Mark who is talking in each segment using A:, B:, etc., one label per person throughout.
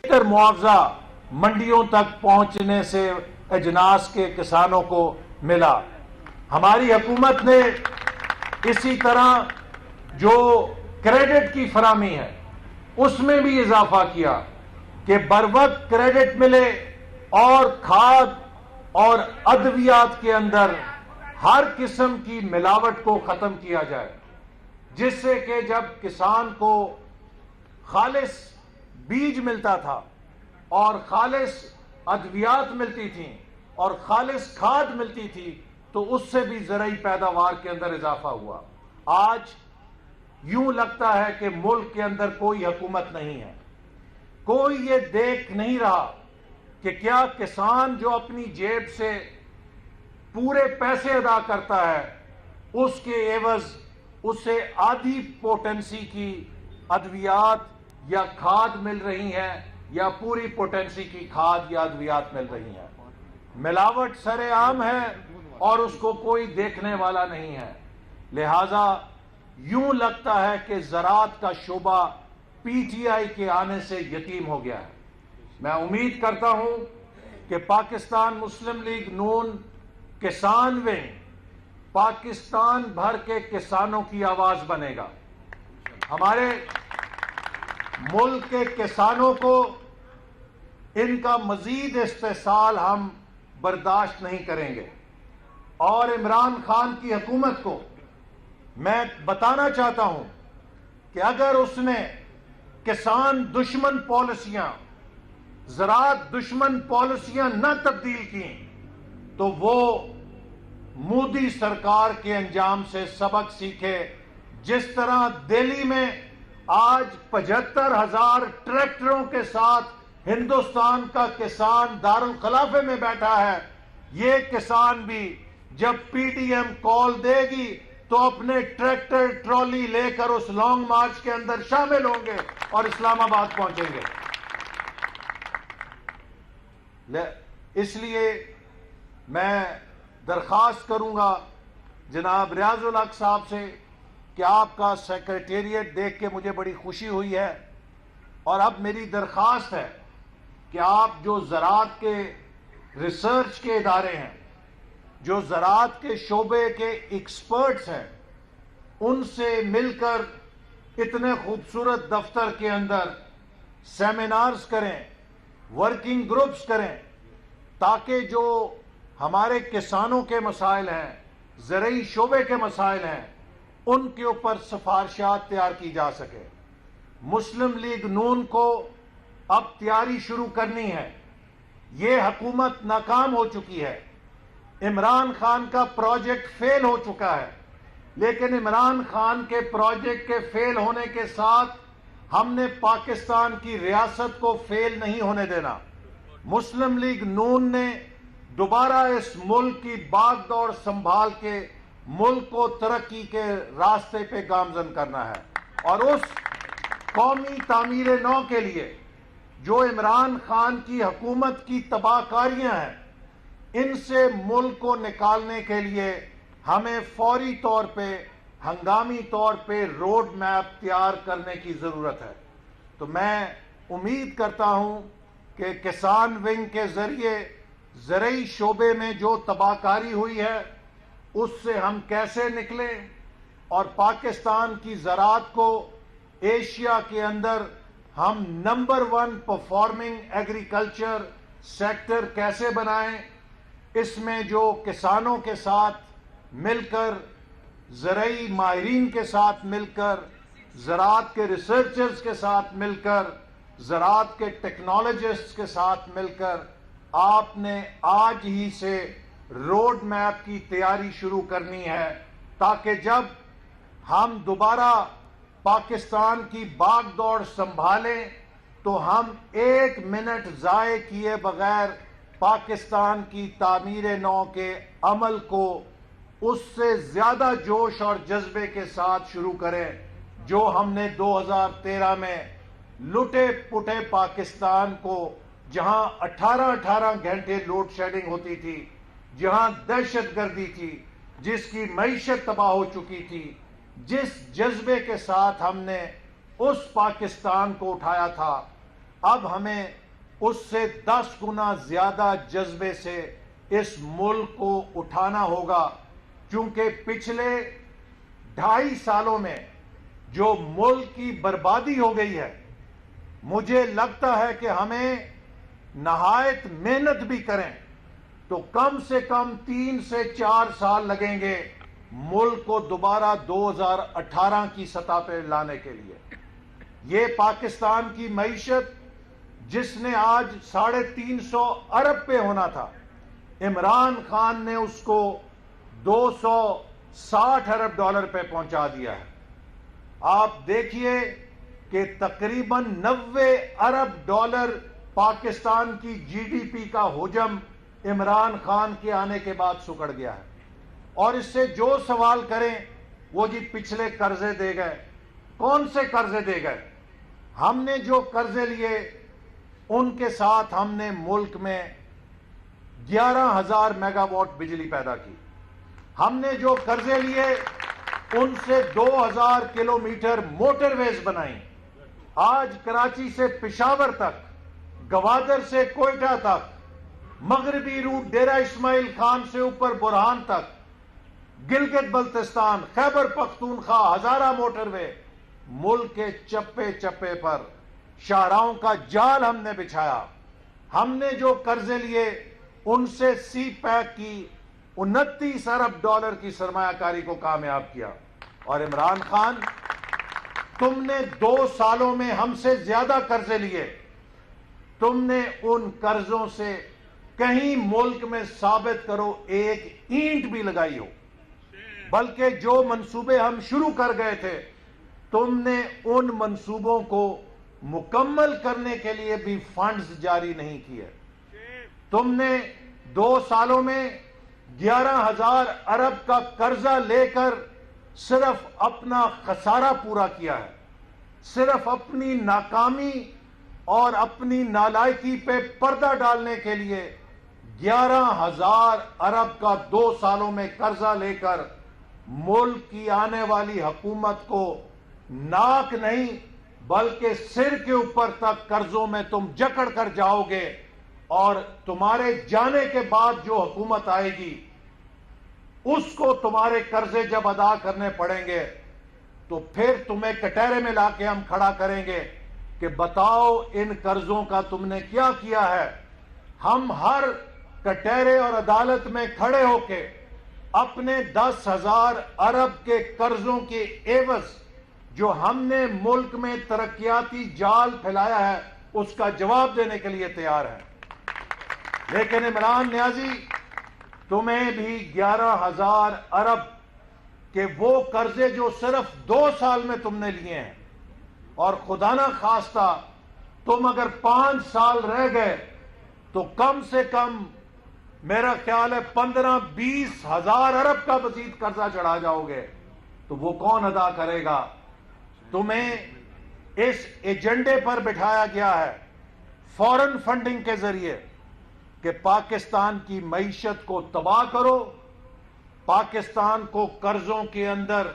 A: بہتر معاوضہ منڈیوں تک پہنچنے سے اجناس کے کسانوں کو ملا. ہماری حکومت نے اسی طرح جو کریڈٹ کی فراہمی ہے اس میں بھی اضافہ کیا کہ بروقت کریڈٹ ملے اور کھاد اور ادویات کے اندر ہر قسم کی ملاوٹ کو ختم کیا جائے، جس سے کہ جب کسان کو خالص بیج ملتا تھا اور خالص ادویات ملتی تھیں اور خالص کھاد ملتی تھی تو اس سے بھی زرعی پیداوار کے اندر اضافہ ہوا. آج یوں لگتا ہے کہ ملک کے اندر کوئی حکومت نہیں ہے، کوئی یہ دیکھ نہیں رہا کہ کیا کسان جو اپنی جیب سے پورے پیسے ادا کرتا ہے اس کے عوض اسے آدھی پوٹنسی کی ادویات یا کھاد مل رہی ہیں یا پوری پوٹنسی کی کھاد یا ادویات مل رہی ہیں. ملاوٹ سر عام ہے اور اس کو کوئی دیکھنے والا نہیں ہے. لہذا یوں لگتا ہے کہ زراعت کا شعبہ پی ٹی آئی کے آنے سے یتیم ہو گیا ہے. میں امید کرتا ہوں کہ پاکستان مسلم لیگ نون کسان ونگ پاکستان بھر کے کسانوں کی آواز بنے گا. ہمارے ملک کے کسانوں کو ان کا مزید استحصال ہم برداشت نہیں کریں گے، اور عمران خان کی حکومت کو میں بتانا چاہتا ہوں کہ اگر اس نے کسان دشمن پالیسیاں، زراعت دشمن پالیسیاں نہ تبدیل کی تو وہ مودی سرکار کے انجام سے سبق سیکھے. جس طرح دہلی میں آج 75,000 ٹریکٹروں کے ساتھ ہندوستان کا کسان دارالخلافے میں بیٹھا ہے، یہ کسان بھی جب پی ڈی ایم کال دے گی تو اپنے ٹریکٹر ٹرالی لے کر اس لانگ مارچ کے اندر شامل ہوں گے اور اسلام آباد پہنچیں گے. اس لیے میں درخواست کروں گا جناب ریاض الحق صاحب سے کہ آپ کا سیکریٹریٹ دیکھ کے مجھے بڑی خوشی ہوئی ہے، اور اب میری درخواست ہے کہ آپ جو زراعت کے ریسرچ کے ادارے ہیں، جو زراعت کے شعبے کے ایکسپرٹس ہیں، ان سے مل کر اتنے خوبصورت دفتر کے اندر سیمینارز کریں، ورکنگ گروپس کریں، تاکہ جو ہمارے کسانوں کے مسائل ہیں، زرعی شعبے کے مسائل ہیں، ان کے اوپر سفارشات تیار کی جا سکے. مسلم لیگ نون کو اب تیاری شروع کرنی ہے. یہ حکومت ناکام ہو چکی ہے. عمران خان کا پروجیکٹ فیل ہو چکا ہے، لیکن عمران خان کے پروجیکٹ کے فیل ہونے کے ساتھ ہم نے پاکستان کی ریاست کو فیل نہیں ہونے دینا. مسلم لیگ نون نے دوبارہ اس ملک کی باغ دوڑ سنبھال کے ملک کو ترقی کے راستے پہ گامزن کرنا ہے، اور اس قومی تعمیر نو کے لیے جو عمران خان کی حکومت کی تباہ کاریاں ہیں، ان سے ملک کو نکالنے کے لیے ہمیں فوری طور پہ، ہنگامی طور پہ روڈ میپ تیار کرنے کی ضرورت ہے. تو میں امید کرتا ہوں کہ کسان ونگ کے ذریعے زرعی شعبے میں جو تباہ کاری ہوئی ہے اس سے ہم کیسے نکلیں اور پاکستان کی زراعت کو ایشیا کے اندر ہم نمبر 1 پرفارمنگ ایگریکلچر سیکٹر کیسے بنائیں. اس میں جو کسانوں کے ساتھ مل کر، زرعی ماہرین کے ساتھ مل کر، زراعت کے ریسرچرز کے ساتھ مل کر، زراعت کے ٹیکنالوجسٹ کے ساتھ مل کر آپ نے آج ہی سے روڈ میپ کی تیاری شروع کرنی ہے، تاکہ جب ہم دوبارہ پاکستان کی باغ دوڑ سنبھالیں تو ہم 1 منٹ ضائع کیے بغیر پاکستان کی تعمیر نو کے عمل کو اس سے زیادہ جوش اور جذبے کے ساتھ شروع کریں جو ہم نے 2013 میں لٹے پٹے پاکستان کو، جہاں 18 گھنٹے لوڈ شیڈنگ ہوتی تھی، جہاں دہشت گردی تھی، جس کی معیشت تباہ ہو چکی تھی، جس جذبے کے ساتھ ہم نے اس پاکستان کو اٹھایا تھا، اب ہمیں اس سے 10 گنا زیادہ جذبے سے اس ملک کو اٹھانا ہوگا، کیونکہ پچھلے 2.5 سالوں میں جو ملک کی بربادی ہو گئی ہے، مجھے لگتا ہے کہ ہمیں نہایت محنت بھی کریں تو کم سے کم 3 سے 4 سال لگیں گے ملک کو دوبارہ 2018 کی سطح پہ لانے کے لیے۔ یہ پاکستان کی معیشت جس نے آج 350 ارب پہ ہونا تھا، عمران خان نے اس کو 260 ارب ڈالر پہ پہنچا دیا ہے۔ آپ دیکھیے کہ تقریباً 90 ارب ڈالر پاکستان کی جی ڈی پی کا حجم عمران خان کے آنے کے بعد سکڑ گیا ہے۔ اور اس سے جو سوال کریں وہ جی پچھلے قرضے دے گئے۔ کون سے قرضے دے گئے؟ ہم نے جو قرضے لیے ان کے ساتھ ہم نے ملک میں 11,000 میگا واٹ بجلی پیدا کی۔ ہم نے جو قرضے لیے ان سے 2,000 کلومیٹر موٹر ویز بنائیں۔ آج کراچی سے پشاور تک، گوادر سے کوئٹہ تک، مغربی روٹ ڈیرہ اسماعیل خان سے اوپر برہان تک، گلگت بلتستان، خیبر پختونخوا، ہزارہ موٹر وے، ملک کے چپے چپے پر شاہراہوں کا جال ہم نے بچھایا۔ ہم نے جو قرضے لیے ان سے سی پیک کی 29 ارب ڈالر کی سرمایہ کاری کو کامیاب کیا۔ اور عمران خان، تم نے 2 سالوں میں ہم سے زیادہ قرضے لیے، تم نے ان قرضوں سے کہیں ملک میں ثابت کرو ایک اینٹ بھی لگائی ہو، بلکہ جو منصوبے ہم شروع کر گئے تھے تم نے ان منصوبوں کو مکمل کرنے کے لیے بھی فنڈز جاری نہیں کیے۔ تم نے 2 سالوں میں 11,000 ارب کا قرضہ لے کر صرف اپنا خسارہ پورا کیا ہے، صرف اپنی ناکامی اور اپنی نالائکی پہ پردہ ڈالنے کے لیے 11,000 ارب کا 2 سالوں میں قرضہ لے کر ملک کی آنے والی حکومت کو ناک نہیں بلکہ سر کے اوپر تک قرضوں میں تم جکڑ کر جاؤ گے، اور تمہارے جانے کے بعد جو حکومت آئے گی اس کو تمہارے قرضے جب ادا کرنے پڑیں گے تو پھر تمہیں کٹہرے میں لا کے ہم کھڑا کریں گے کہ بتاؤ ان قرضوں کا تم نے کیا کیا ہے۔ ہم ہر کٹہرے اور عدالت میں کھڑے ہو کے اپنے 10,000 ارب کے قرضوں کے عوض جو ہم نے ملک میں ترقیاتی جال پھیلایا ہے اس کا جواب دینے کے لیے تیار ہیں۔ لیکن عمران نیازی، تمہیں بھی 11,000 ارب کے وہ قرضے جو صرف 2 سال میں تم نے لیے ہیں، اور خدا نہ خواستہ تم اگر 5 سال رہ گئے تو کم سے کم میرا خیال ہے 15-20 ہزار ارب کا مزید قرضہ چڑھا جاؤ گے، تو وہ کون ادا کرے گا؟ تمہیں اس ایجنڈے پر بٹھایا گیا ہے فورن فنڈنگ کے ذریعے کہ پاکستان کی معیشت کو تباہ کرو، پاکستان کو قرضوں کے اندر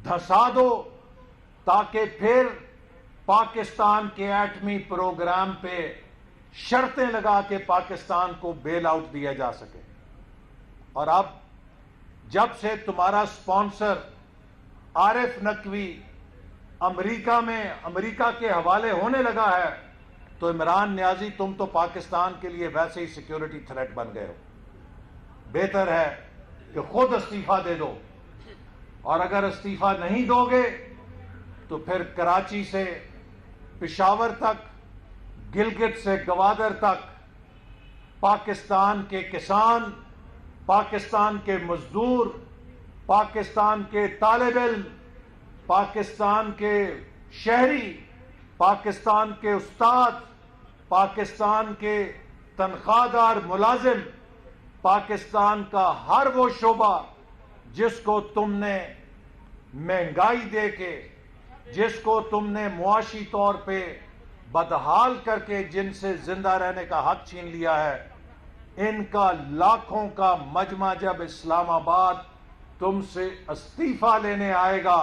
A: دھسا دو، تاکہ پھر پاکستان کے ایٹمی پروگرام پہ شرطیں لگا کے پاکستان کو بیل آؤٹ دیا جا سکے۔ اور اب جب سے تمہارا سپانسر عارف نقوی امریکہ کے حوالے ہونے لگا ہے تو عمران نیازی تم تو پاکستان کے لیے ویسے ہی سیکیورٹی تھریٹ بن گئے ہو۔ بہتر ہے کہ خود استعفیٰ دے دو، اور اگر استعفیٰ نہیں دو گے تو پھر کراچی سے پشاور تک، گلگت سے گوادر تک پاکستان کے کسان، پاکستان کے مزدور، پاکستان کے طالب علم، پاکستان کے شہری، پاکستان کے استاد، پاکستان کے تنخواہ دار ملازم، پاکستان کا ہر وہ شعبہ جس کو تم نے مہنگائی دے کے، جس کو تم نے معاشی طور پہ بدحال کر کے جن سے زندہ رہنے کا حق چھین لیا ہے، ان کا لاکھوں کا مجمع جب اسلام آباد تم سے استعفیٰ لینے آئے گا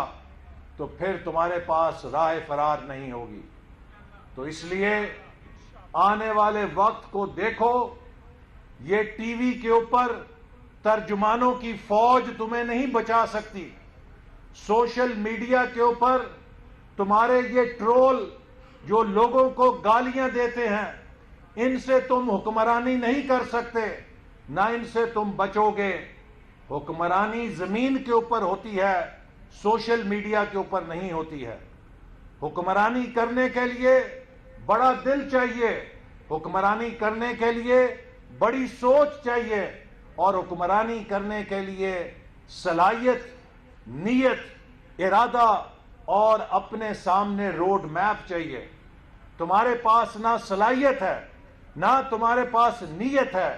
A: تو پھر تمہارے پاس راہ فرار نہیں ہوگی۔ تو اس لیے آنے والے وقت کو دیکھو، یہ ٹی وی کے اوپر ترجمانوں کی فوج تمہیں نہیں بچا سکتی، سوشل میڈیا کے اوپر تمہارے یہ ٹرول جو لوگوں کو گالیاں دیتے ہیں، ان سے تم حکمرانی نہیں کر سکتے، نہ ان سے تم بچو گے۔ حکمرانی زمین کے اوپر ہوتی ہے، سوشل میڈیا کے اوپر نہیں ہوتی ہے۔ حکمرانی کرنے کے لیے بڑا دل چاہیے، حکمرانی کرنے کے لیے بڑی سوچ چاہیے، اور حکمرانی کرنے کے لیے صلاحیت، نیت، ارادہ اور اپنے سامنے روڈ میپ چاہیے۔ تمہارے پاس نہ صلاحیت ہے، نہ تمہارے پاس نیت ہے،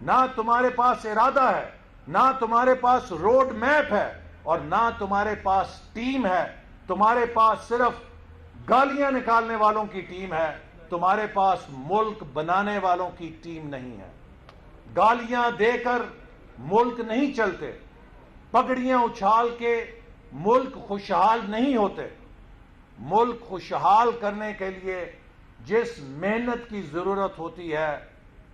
A: نہ تمہارے پاس ارادہ ہے، نہ تمہارے پاس روڈ میپ ہے، اور نہ تمہارے پاس ٹیم ہے۔ تمہارے پاس صرف گالیاں نکالنے والوں کی ٹیم ہے، تمہارے پاس ملک بنانے والوں کی ٹیم نہیں ہے۔ گالیاں دے کر ملک نہیں چلتے، پگڑیاں اچھال کے ملک خوشحال نہیں ہوتے۔ ملک خوشحال کرنے کے لیے جس محنت کی ضرورت ہوتی ہے،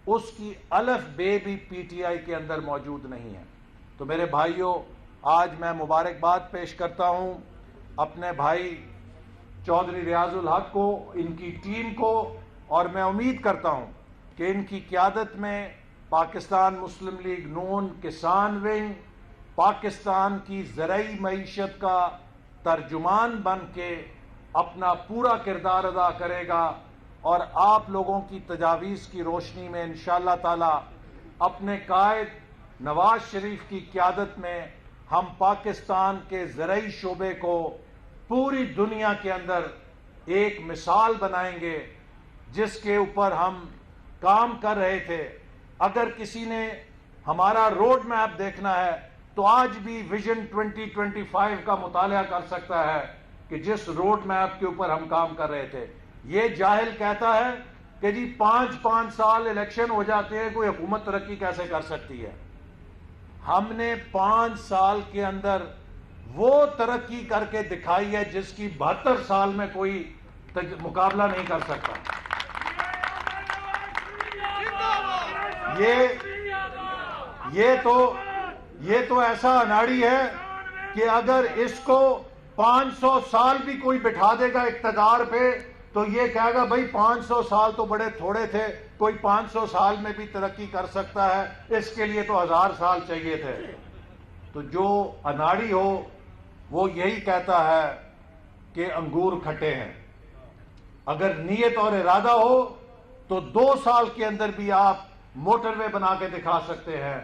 A: اس کی الف بے بھی پی ٹی آئی کے اندر موجود نہیں ہے۔ تو میرے بھائیوں، آج میں مبارکباد پیش کرتا ہوں اپنے بھائی چودھری ریاض الحق کو، ان کی ٹیم کو، اور میں امید کرتا ہوں کہ ان کی قیادت میں پاکستان مسلم لیگ نون کسان ونگ پاکستان کی زرعی معیشت کا ترجمان بن کے اپنا پورا کردار ادا کرے گا، اور آپ لوگوں کی تجاویز کی روشنی میں انشاءاللہ تعالی اپنے قائد نواز شریف کی قیادت میں ہم پاکستان کے زرعی شعبے کو پوری دنیا کے اندر ایک مثال بنائیں گے، جس کے اوپر ہم کام کر رہے تھے۔ اگر کسی نے ہمارا روڈ میپ دیکھنا ہے تو آج بھی ویژن 2025 کا مطالعہ کر سکتا ہے کہ جس روڈ میپ کے اوپر ہم کام کر رہے تھے۔ یہ جاہل کہتا ہے کہ جی 5 سال الیکشن ہو جاتے ہیں، کوئی حکومت ترقی کیسے کر سکتی ہے؟ ہم نے 5 سال کے اندر وہ ترقی کر کے دکھائی ہے جس کی 72 سال میں کوئی مقابلہ نہیں کر سکتا۔ یہ تو ایسا اناڑی ہے کہ اگر اس کو 500 سال بھی کوئی بٹھا دے گا اقتدار پہ تو یہ کہے گا بھائی 500 سال تو بڑے تھوڑے تھے، کوئی 500 سال میں بھی ترقی کر سکتا ہے، اس کے لیے تو 1000 سال چاہیے تھے۔ تو جو اناڑی ہو وہ یہی کہتا ہے کہ انگور کھٹے ہیں۔ اگر نیت اور ارادہ ہو تو 2 سال کے اندر بھی آپ موٹر وے بنا کے دکھا سکتے ہیں،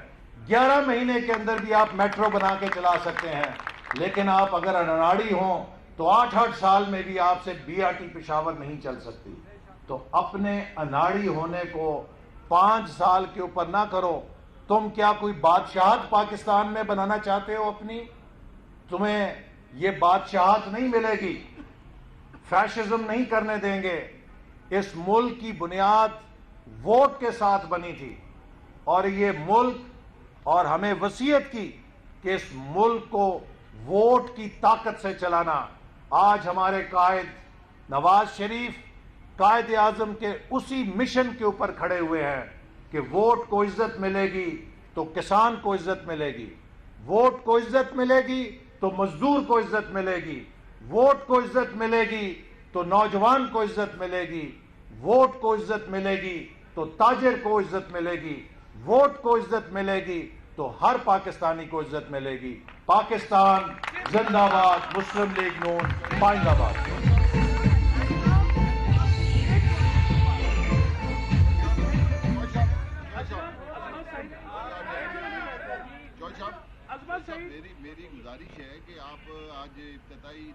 A: 11 مہینے کے اندر بھی آپ میٹرو بنا کے چلا سکتے ہیں، لیکن آپ اگر اناڑی ہوں تو 8 سال میں بھی آپ سے بی آر ٹی پشاور نہیں چل سکتی۔ تو اپنے اناڑی ہونے کو 5 سال کے اوپر نہ کرو۔ تم کیا کوئی بادشاہت پاکستان میں بنانا چاہتے ہو اپنی؟ تمہیں یہ بادشاہت نہیں ملے گی، فیشزم نہیں کرنے دیں گے۔ اس ملک کی بنیاد ووٹ کے ساتھ بنی تھی، اور یہ ملک، اور ہمیں وصیت کی کہ اس ملک کو ووٹ کی طاقت سے چلانا۔ آج ہمارے قائد نواز شریف قائد اعظم کے اسی مشن کے اوپر کھڑے ہوئے ہیں کہ ووٹ کو عزت ملے گی تو کسان کو عزت ملے گی، ووٹ کو عزت ملے گی تو مزدور کو عزت ملے گی، ووٹ کو عزت ملے گی تو نوجوان کو عزت ملے گی، ووٹ کو عزت ملے گی تو تاجر کو عزت ملے گی، ووٹ کو عزت ملے گی تو ہر پاکستانی کو عزت ملے گی۔ پاکستان زندہ باد، مسلم لیگ نون پائندہ باد۔
B: میری گزارش ہے کہ آپ آج ابتدائی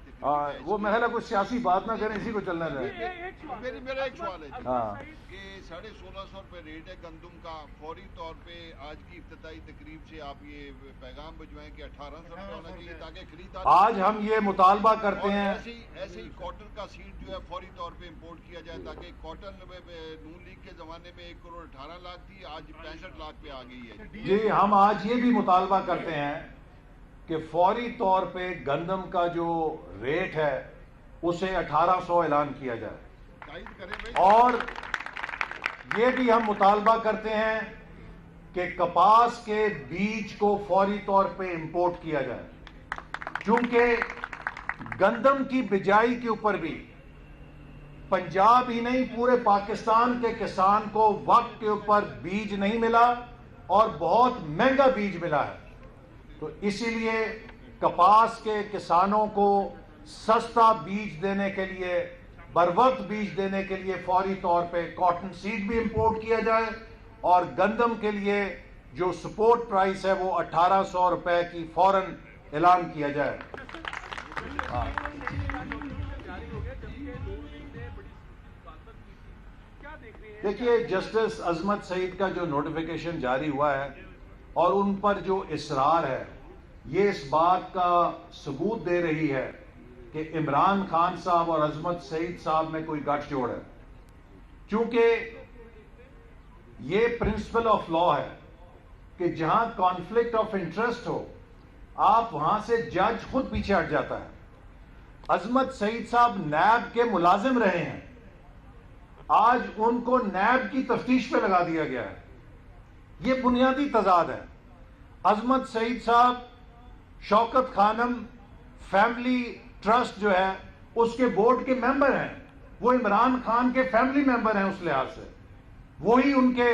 A: وہ محل ہے، کوئی سیاسی بات نہ کریں، اسی کو چلنے دیں۔
B: میرا ایک سوال ہے کہ 1650 روپے ریٹ ہے گندم کا، فوری طور پہ آج کی ابتدائی تقریب سے آپ یہ پیغام بھجوائیں کہ 1800 روپے ہونا چاہیے تاکہ خریدار۔
A: آج ہم یہ مطالبہ کرتے ہیں،
B: ایسے ہی کاٹن کا سیڈ جو ہے فوری طور پہ امپورٹ کیا جائے تاکہ کاٹن نون لیگ کے زمانے میں 1,18,00,000 تھی، آج 65,00,000 پہ آ گئی ہے۔
A: جی ہم آج یہ بھی مطالبہ کرتے ہیں کہ فوری طور پہ گندم کا جو ریٹ ہے اسے 1800 اعلان کیا جائے۔ اور یہ بھی ہم مطالبہ کرتے ہیں کہ کپاس کے بیج کو فوری طور پہ امپورٹ کیا جائے، چونکہ گندم کی بجائی کے اوپر بھی پنجاب ہی نہیں پورے پاکستان کے کسان کو وقت کے اوپر بیج نہیں ملا اور بہت مہنگا بیج ملا ہے. تو اسی لیے کپاس کے کسانوں کو سستا بیج دینے کے لیے، بروقت بیج دینے کے لیے فوری طور پہ کاٹن سیڈ بھی امپورٹ کیا جائے، اور گندم کے لیے جو سپورٹ پرائس ہے وہ 1800 روپے کی فوراً اعلان کیا جائے. دیکھیے، جسٹس عظمت سعید کا جو نوٹیفیکیشن جاری ہوا ہے اور ان پر جو اصرار ہے، یہ اس بات کا ثبوت دے رہی ہے کہ عمران خان صاحب اور عظمت سعید صاحب میں کوئی گٹھ جوڑ ہے. چونکہ یہ پرنسپل آف لا ہے کہ جہاں کانفلکٹ آف انٹرسٹ ہو، آپ وہاں سے جج خود پیچھے ہٹ جاتا ہے. عظمت سعید صاحب نیب کے ملازم رہے ہیں، آج ان کو نیب کی تفتیش پہ لگا دیا گیا ہے. یہ بنیادی تضاد ہے. عظمت سعید صاحب شوکت خانم فیملی ٹرسٹ جو ہے اس کے بورڈ کے ممبر ہیں، وہ عمران خان کے فیملی ممبر ہیں. اس لحاظ سے وہی ان کے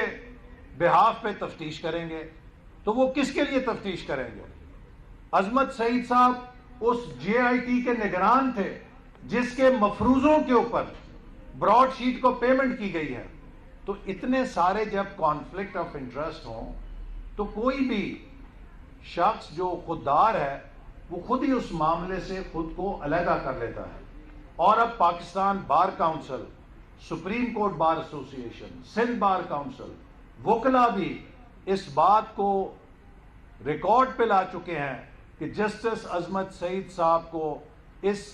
A: بہاف پہ تفتیش کریں گے، تو وہ کس کے لیے تفتیش کریں گے؟ عظمت سعید صاحب اس جے آئی ٹی کے نگران تھے جس کے مفروضوں کے اوپر براڈ شیٹ کو پیمنٹ کی گئی ہے. تو اتنے سارے جب کانفلکٹ آف انٹرسٹ ہوں تو کوئی بھی شخص جو خوددار ہے وہ خود ہی اس معاملے سے خود کو علیحدہ کر لیتا ہے. اور اب پاکستان بار کاؤنسل، سپریم کورٹ بار ایسوسی ایشن، سندھ بار کاؤنسل، وکلا بھی اس بات کو ریکارڈ پہ لا چکے ہیں کہ جسٹس عظمت سعید صاحب کو اس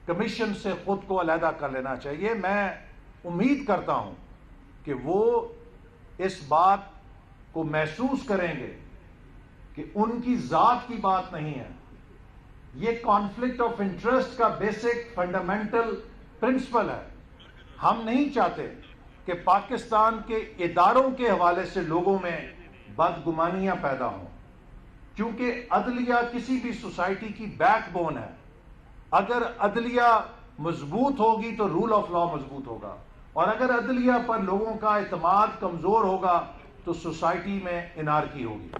A: کمیشن سے خود کو علیحدہ کر لینا چاہیے. میں امید کرتا ہوں کہ وہ اس بات کو محسوس کریں گے کہ ان کی ذات کی بات نہیں ہے. یہ کانفلکٹ آف انٹرسٹ کا بیسک فنڈامنٹل پرنسپل ہے. ہم نہیں چاہتے کہ پاکستان کے اداروں کے حوالے سے لوگوں میں بدگمانیاں پیدا ہوں، کیونکہ عدلیہ کسی بھی سوسائٹی کی بیک بون ہے. اگر عدلیہ مضبوط ہوگی تو رول آف لا مضبوط ہوگا، اور اگر عدلیہ پر لوگوں کا اعتماد کمزور ہوگا تو سوسائٹی میں انارکی ہوگی.